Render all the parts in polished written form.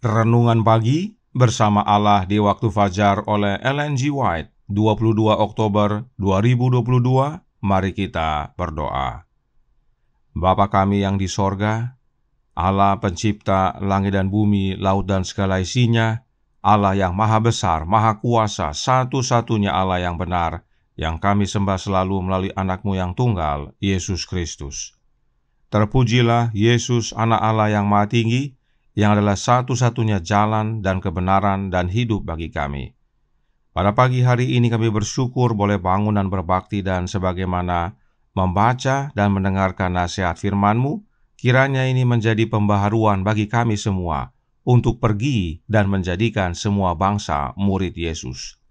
Renungan Pagi bersama Allah di Waktu Fajar oleh Ellen G. White, 22 Oktober 2022. Mari kita berdoa. Bapa kami yang di sorga, Allah pencipta langit dan bumi, laut dan segala isinya, Allah yang maha besar, maha kuasa, satu-satunya Allah yang benar, yang kami sembah selalu melalui anak-Mu yang tunggal, Yesus Kristus. Terpujilah Yesus, anak Allah yang maha tinggi, yang adalah satu-satunya jalan dan kebenaran dan hidup bagi kami. Pada pagi hari ini kami bersyukur boleh bangun dan berbakti, dan sebagaimana membaca dan mendengarkan nasihat firman-Mu, kiranya ini menjadi pembaharuan bagi kami semua untuk pergi dan menjadikan semua bangsa murid Yesus.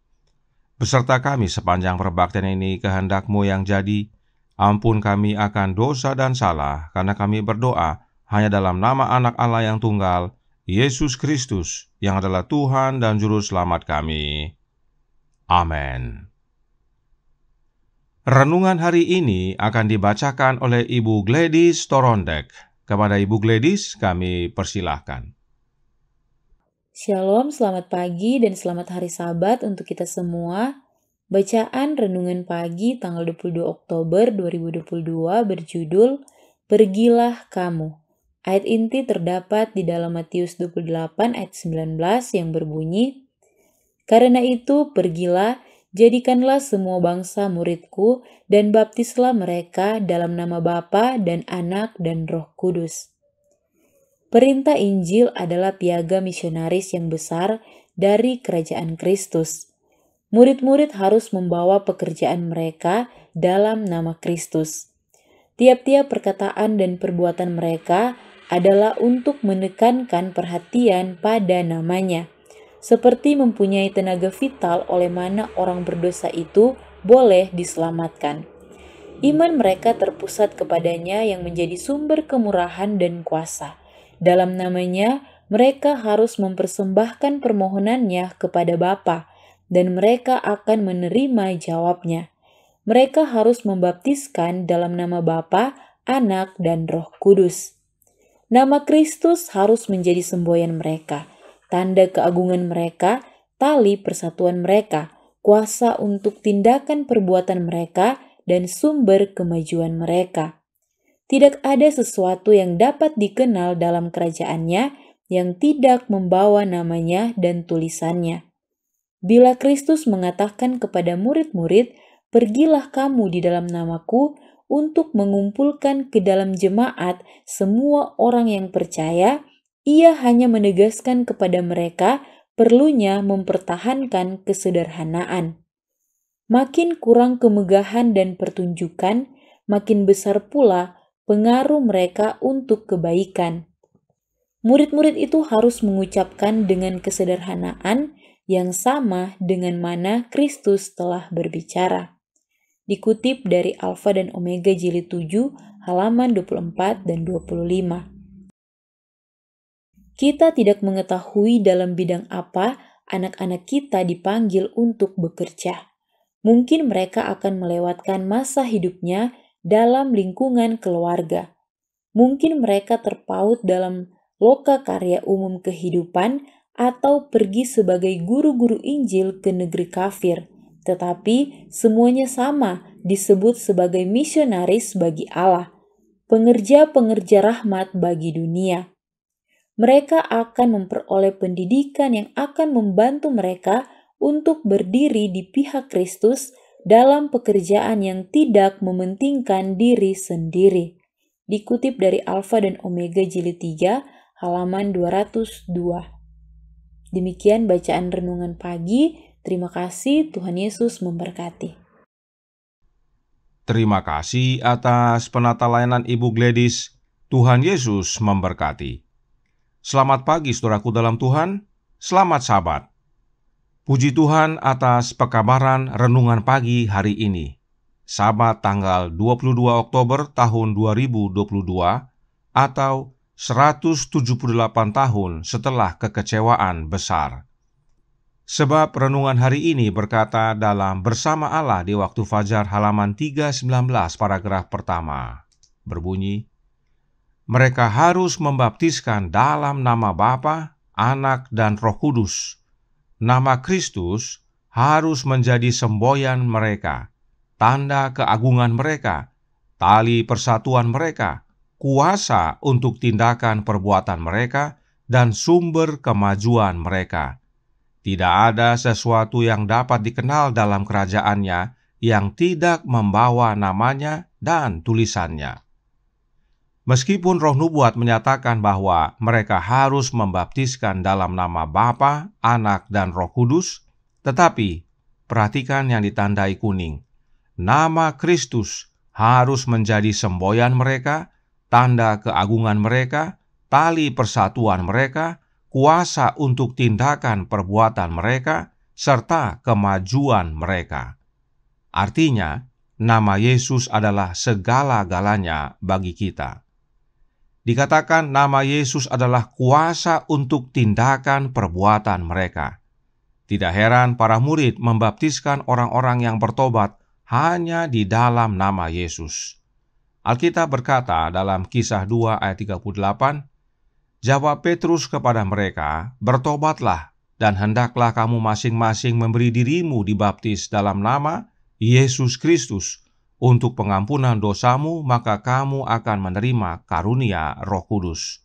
Beserta kami sepanjang perbaktian ini, kehendak-Mu yang jadi. Ampun kami akan dosa dan salah, karena kami berdoa hanya dalam nama anak Allah yang tunggal, Yesus Kristus, yang adalah Tuhan dan Juru Selamat kami. Amin. Renungan hari ini akan dibacakan oleh Ibu Gladys Torondek. Kepada Ibu Gladys kami persilahkan. Shalom, selamat pagi dan selamat hari Sabat untuk kita semua. Bacaan Renungan Pagi tanggal 22 Oktober 2022 berjudul Pergilah Kamu. Ayat inti terdapat di dalam Matius 28 ayat 19 yang berbunyi, "Karena itu pergilah, jadikanlah semua bangsa muridku dan baptislah mereka dalam nama Bapa dan Anak dan Roh Kudus." Perintah Injil adalah piaga misionaris yang besar dari kerajaan Kristus. Murid-murid harus membawa pekerjaan mereka dalam nama Kristus. Tiap-tiap perkataan dan perbuatan mereka adalah untuk menekankan perhatian pada namanya, seperti mempunyai tenaga vital oleh mana orang berdosa itu boleh diselamatkan. Iman mereka terpusat kepadanya yang menjadi sumber kemurahan dan kuasa. Dalam namanya, mereka harus mempersembahkan permohonannya kepada Bapa, dan mereka akan menerima jawabnya. Mereka harus membaptiskan dalam nama Bapa, Anak, dan Roh Kudus. Nama Kristus harus menjadi semboyan mereka, tanda keagungan mereka, tali persatuan mereka, kuasa untuk tindakan perbuatan mereka, dan sumber kemajuan mereka. Tidak ada sesuatu yang dapat dikenal dalam kerajaannya yang tidak membawa namanya dan tulisannya. Bila Kristus mengatakan kepada murid-murid, "Pergilah kamu di dalam namaku," untuk mengumpulkan ke dalam jemaat semua orang yang percaya, ia hanya menegaskan kepada mereka perlunya mempertahankan kesederhanaan. Makin kurang kemegahan dan pertunjukan, makin besar pula pengaruh mereka untuk kebaikan. Murid-murid itu harus mengucapkan dengan kesederhanaan yang sama dengan mana Kristus telah berbicara. Dikutip dari Alfa dan Omega jilid 7 halaman 24 dan 25. Kita tidak mengetahui dalam bidang apa anak-anak kita dipanggil untuk bekerja. Mungkin mereka akan melewatkan masa hidupnya dalam lingkungan keluarga. Mungkin mereka terpaut dalam loka karya umum kehidupan atau pergi sebagai guru-guru Injil ke negeri kafir, tetapi semuanya sama disebut sebagai misionaris bagi Allah, pengerja-pengerja rahmat bagi dunia. Mereka akan memperoleh pendidikan yang akan membantu mereka untuk berdiri di pihak Kristus dalam pekerjaan yang tidak mementingkan diri sendiri. Dikutip dari Alfa dan Omega jilid 3 halaman 202. Demikian bacaan renungan pagi. Terima kasih, Tuhan Yesus memberkati. Terima kasih atas penata layanan Ibu Gladys. Tuhan Yesus memberkati. Selamat pagi saudaraku dalam Tuhan. Selamat Sabat. Puji Tuhan atas pekabaran renungan pagi hari ini. Sabat tanggal 22 Oktober tahun 2022 atau 178 tahun setelah kekecewaan besar. Sebab renungan hari ini berkata dalam Bersama Allah di Waktu Fajar halaman 319 paragraf pertama. Berbunyi, "Mereka harus membaptiskan dalam nama Bapa Anak, dan Roh Kudus. Nama Kristus harus menjadi semboyan mereka, tanda keagungan mereka, tali persatuan mereka, kuasa untuk tindakan perbuatan mereka, dan sumber kemajuan mereka. Tidak ada sesuatu yang dapat dikenal dalam kerajaannya yang tidak membawa namanya dan tulisannya. Meskipun Roh Nubuat menyatakan bahwa mereka harus membaptiskan dalam nama Bapa, Anak, dan Roh Kudus, tetapi perhatikan yang ditandai kuning. Nama Kristus harus menjadi semboyan mereka, tanda keagungan mereka, tali persatuan mereka, kuasa untuk tindakan perbuatan mereka, serta kemajuan mereka. Artinya, nama Yesus adalah segala-galanya bagi kita. Dikatakan nama Yesus adalah kuasa untuk tindakan perbuatan mereka. Tidak heran para murid membaptiskan orang-orang yang bertobat hanya di dalam nama Yesus. Alkitab berkata dalam Kisah 2 ayat 38, jawab Petrus kepada mereka, bertobatlah, dan hendaklah kamu masing-masing memberi dirimu dibaptis dalam nama Yesus Kristus untuk pengampunan dosamu, maka kamu akan menerima karunia Roh Kudus.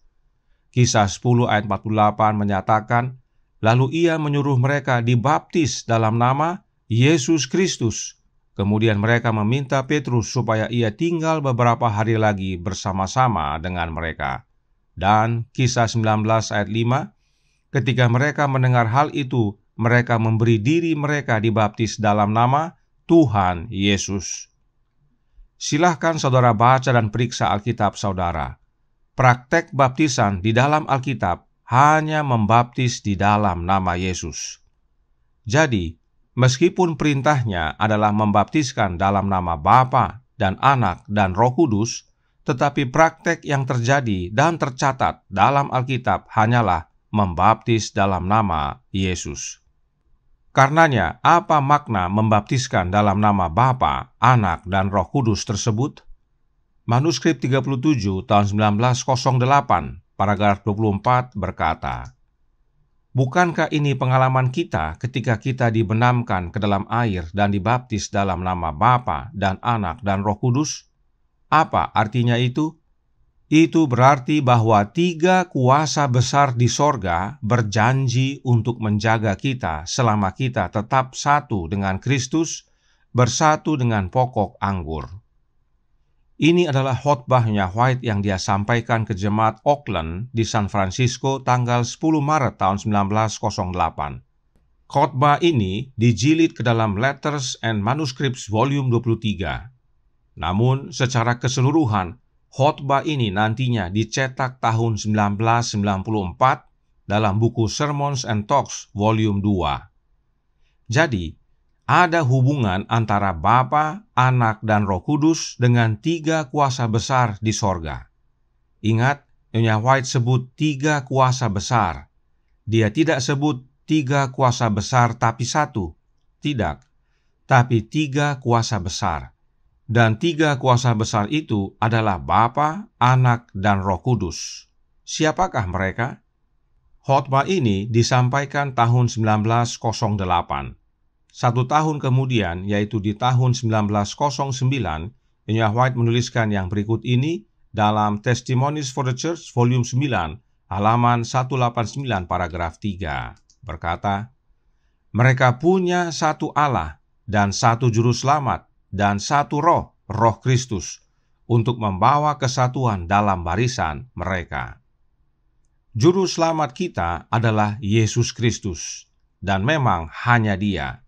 Kisah 10 ayat 48 menyatakan, lalu ia menyuruh mereka dibaptis dalam nama Yesus Kristus. Kemudian mereka meminta Petrus supaya ia tinggal beberapa hari lagi bersama-sama dengan mereka. Dan Kisah 19 ayat 5, ketika mereka mendengar hal itu, mereka memberi diri mereka dibaptis dalam nama Tuhan Yesus. Silahkan saudara baca dan periksa Alkitab saudara. Praktek baptisan di dalam Alkitab hanya membaptis di dalam nama Yesus. Jadi, meskipun perintahnya adalah membaptiskan dalam nama Bapa dan Anak dan Roh Kudus, tetapi praktek yang terjadi dan tercatat dalam Alkitab hanyalah membaptis dalam nama Yesus. Karenanya, apa makna membaptiskan dalam nama Bapa, Anak, dan Roh Kudus tersebut? Manuskrip 37 tahun 1908, paragraf 24 berkata, bukankah ini pengalaman kita ketika kita dibenamkan ke dalam air dan dibaptis dalam nama Bapa dan Anak dan Roh Kudus? Apa artinya itu? Itu berarti bahwa 3 kuasa besar di sorga berjanji untuk menjaga kita selama kita tetap satu dengan Kristus, bersatu dengan pokok anggur. Ini adalah khotbahnya White yang dia sampaikan ke jemaat Oakland di San Francisco tanggal 10 Maret tahun 1908. Khotbah ini dijilid ke dalam Letters and Manuscripts volume 23. Namun secara keseluruhan, khotbah ini nantinya dicetak tahun 1994 dalam buku Sermons and Talks volume 2. Jadi, ada hubungan antara Bapa, Anak, dan Roh Kudus dengan 3 kuasa besar di sorga. Ingat, Nyonya White sebut 3 kuasa besar. Dia tidak sebut 3 kuasa besar tapi 1. Tidak, tapi 3 kuasa besar. Dan 3 kuasa besar itu adalah Bapa, Anak, dan Roh Kudus. Siapakah mereka? Khotbah ini disampaikan tahun 1908. 1 tahun kemudian, yaitu di tahun 1909, Nyonya White menuliskan yang berikut ini dalam Testimonies for the Church volume 9, halaman 189 paragraf 3. Berkata, mereka punya satu Allah dan satu juru selamat dan satu roh, Roh Kristus, untuk membawa kesatuan dalam barisan mereka. Juru selamat kita adalah Yesus Kristus, dan memang hanya Dia.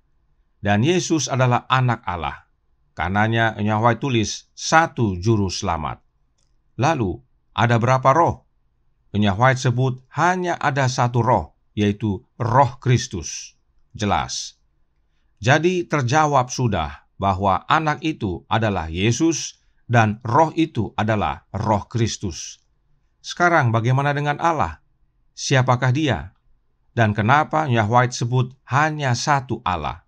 Dan Yesus adalah anak Allah. Karenanya Nyonya White tulis satu juru selamat. Lalu, ada berapa roh? Nyonya White sebut hanya ada satu roh, yaitu Roh Kristus. Jelas. Jadi terjawab sudah bahwa anak itu adalah Yesus dan roh itu adalah Roh Kristus. Sekarang bagaimana dengan Allah? Siapakah Dia? Dan kenapa Nyonya White sebut hanya satu Allah?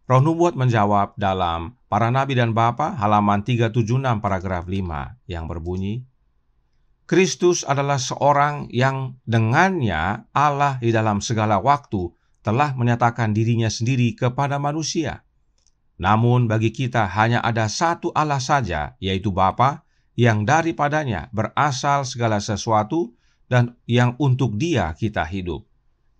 Roh Nubuat menjawab dalam Para Nabi dan Bapa halaman 376 paragraf 5 yang berbunyi, Kristus adalah seorang yang dengannya Allah di dalam segala waktu telah menyatakan dirinya sendiri kepada manusia. Namun bagi kita hanya ada satu Allah saja, yaitu Bapa, yang daripadanya berasal segala sesuatu dan yang untuk Dia kita hidup.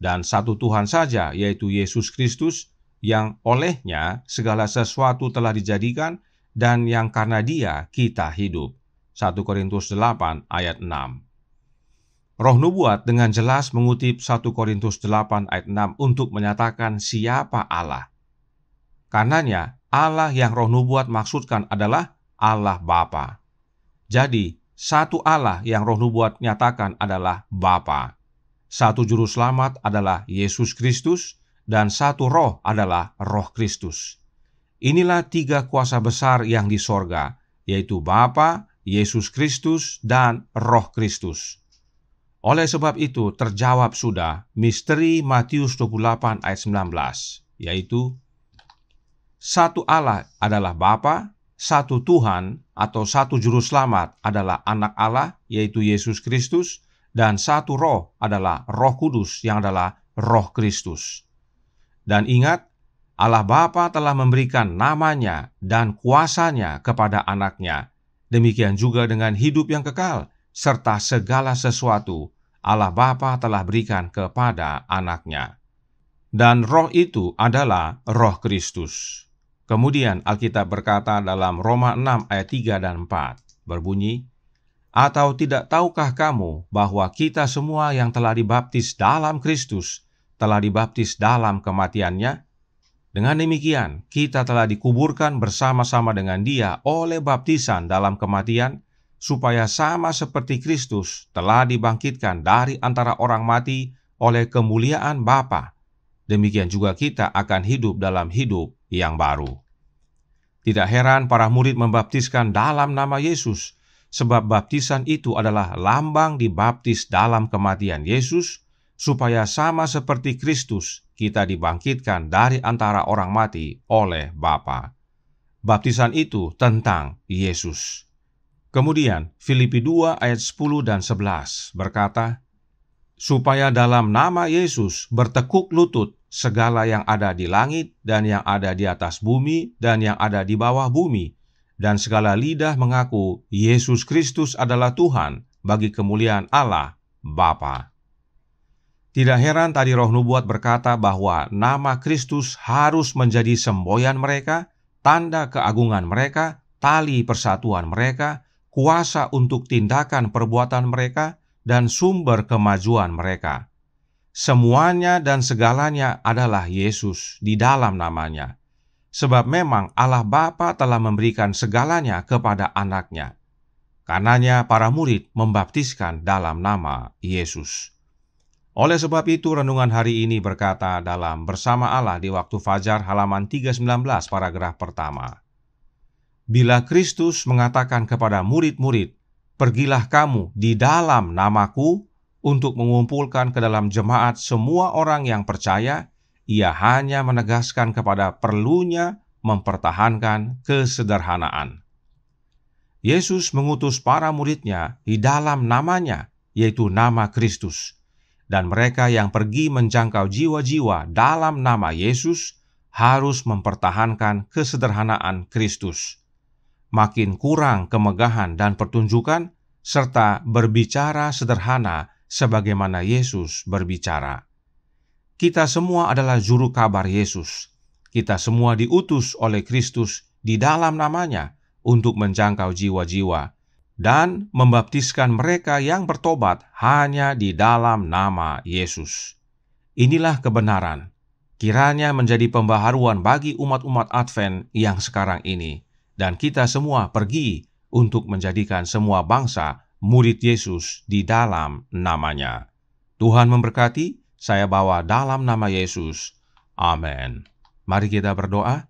Dan satu Tuhan saja, yaitu Yesus Kristus, yang olehnya segala sesuatu telah dijadikan dan yang karena Dia kita hidup. 1 Korintus 8 ayat 6. Roh Nubuat dengan jelas mengutip 1 Korintus 8 ayat 6 untuk menyatakan siapa Allah. Karenanya, Allah yang Roh Nubuat maksudkan adalah Allah Bapa. Jadi, satu Allah yang Roh Nubuat nyatakan adalah Bapa. Satu juru selamat adalah Yesus Kristus, dan satu roh adalah Roh Kristus. Inilah tiga kuasa besar yang di sorga, yaitu Bapa, Yesus Kristus, dan Roh Kristus. Oleh sebab itu terjawab sudah misteri Matius 28 ayat 19, yaitu satu Allah adalah Bapa, satu Tuhan atau satu juru selamat adalah anak Allah, yaitu Yesus Kristus, dan satu roh adalah Roh Kudus yang adalah Roh Kristus. Dan ingat, Allah Bapa telah memberikan namanya dan kuasanya kepada anaknya. Demikian juga dengan hidup yang kekal, serta segala sesuatu Allah Bapa telah berikan kepada anaknya. Dan roh itu adalah Roh Kristus. Kemudian Alkitab berkata dalam Roma 6 ayat 3 dan 4, berbunyi, "Atau tidak tahukah kamu bahwa kita semua yang telah dibaptis dalam Kristus telah dibaptis dalam kematiannya? Dengan demikian, kita telah dikuburkan bersama-sama dengan Dia oleh baptisan dalam kematian, supaya sama seperti Kristus telah dibangkitkan dari antara orang mati oleh kemuliaan Bapa. Demikian juga kita akan hidup dalam hidup yang baru." Tidak heran para murid membaptiskan dalam nama Yesus, sebab baptisan itu adalah lambang dibaptis dalam kematian Yesus, supaya sama seperti Kristus kita dibangkitkan dari antara orang mati oleh Bapa. Baptisan itu tentang Yesus. Kemudian Filipi 2 ayat 10 dan 11 berkata, "Supaya dalam nama Yesus bertekuk lutut segala yang ada di langit dan yang ada di atas bumi dan yang ada di bawah bumi, dan segala lidah mengaku Yesus Kristus adalah Tuhan bagi kemuliaan Allah Bapa." Tidak heran tadi Roh Nubuat berkata bahwa nama Kristus harus menjadi semboyan mereka, tanda keagungan mereka, tali persatuan mereka, kuasa untuk tindakan perbuatan mereka, dan sumber kemajuan mereka. Semuanya dan segalanya adalah Yesus di dalam namanya. Sebab memang Allah Bapa telah memberikan segalanya kepada anaknya. Karenanya para murid membaptiskan dalam nama Yesus. Oleh sebab itu renungan hari ini berkata dalam Bersama Allah di Waktu Fajar halaman 319 paragraf pertama. Bila Kristus mengatakan kepada murid-murid, "Pergilah kamu di dalam namaku," untuk mengumpulkan ke dalam jemaat semua orang yang percaya, Ia hanya menegaskan kepada perlunya mempertahankan kesederhanaan. Yesus mengutus para murid-Nya di dalam namanya, yaitu nama Kristus. Dan mereka yang pergi menjangkau jiwa-jiwa dalam nama Yesus harus mempertahankan kesederhanaan Kristus. Makin kurang kemegahan dan pertunjukan, serta berbicara sederhana sebagaimana Yesus berbicara. Kita semua adalah juru kabar Yesus. Kita semua diutus oleh Kristus di dalam namanya untuk menjangkau jiwa-jiwa dan membaptiskan mereka yang bertobat hanya di dalam nama Yesus. Inilah kebenaran. Kiranya menjadi pembaharuan bagi umat-umat Advent yang sekarang ini. Dan kita semua pergi untuk menjadikan semua bangsa murid Yesus di dalam namanya. Tuhan memberkati, saya bawa dalam nama Yesus. Amin. Mari kita berdoa.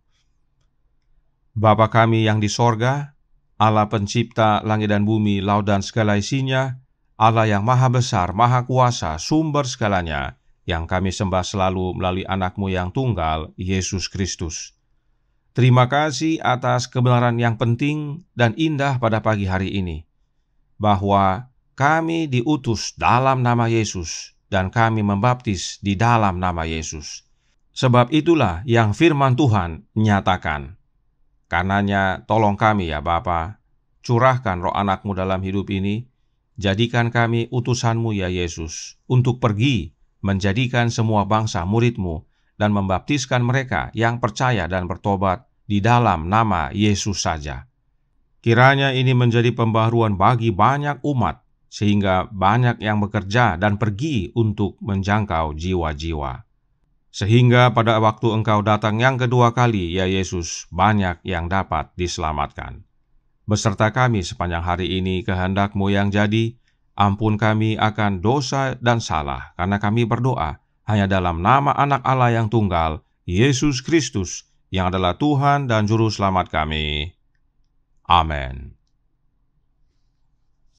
Bapa kami yang di sorga, Allah pencipta langit dan bumi, laut dan segala isinya, Allah yang maha besar, maha kuasa, sumber segalanya, yang kami sembah selalu melalui anak-Mu yang tunggal, Yesus Kristus. Terima kasih atas kebenaran yang penting dan indah pada pagi hari ini, bahwa kami diutus dalam nama Yesus, dan kami membaptis di dalam nama Yesus. Sebab itulah yang firman Tuhan nyatakan. Karenanya tolong kami ya Bapa, curahkan roh anak-Mu dalam hidup ini, jadikan kami utusan-Mu ya Yesus, untuk pergi menjadikan semua bangsa murid-Mu, dan membaptiskan mereka yang percaya dan bertobat di dalam nama Yesus saja. Kiranya ini menjadi pembaharuan bagi banyak umat, sehingga banyak yang bekerja dan pergi untuk menjangkau jiwa-jiwa. Sehingga pada waktu Engkau datang yang kedua kali, ya Yesus, banyak yang dapat diselamatkan. Beserta kami sepanjang hari ini kehendak-Mu yang jadi, ampun kami akan dosa dan salah, karena kami berdoa hanya dalam nama Anak Allah yang tunggal, Yesus Kristus, yang adalah Tuhan dan Juru Selamat kami. Amin.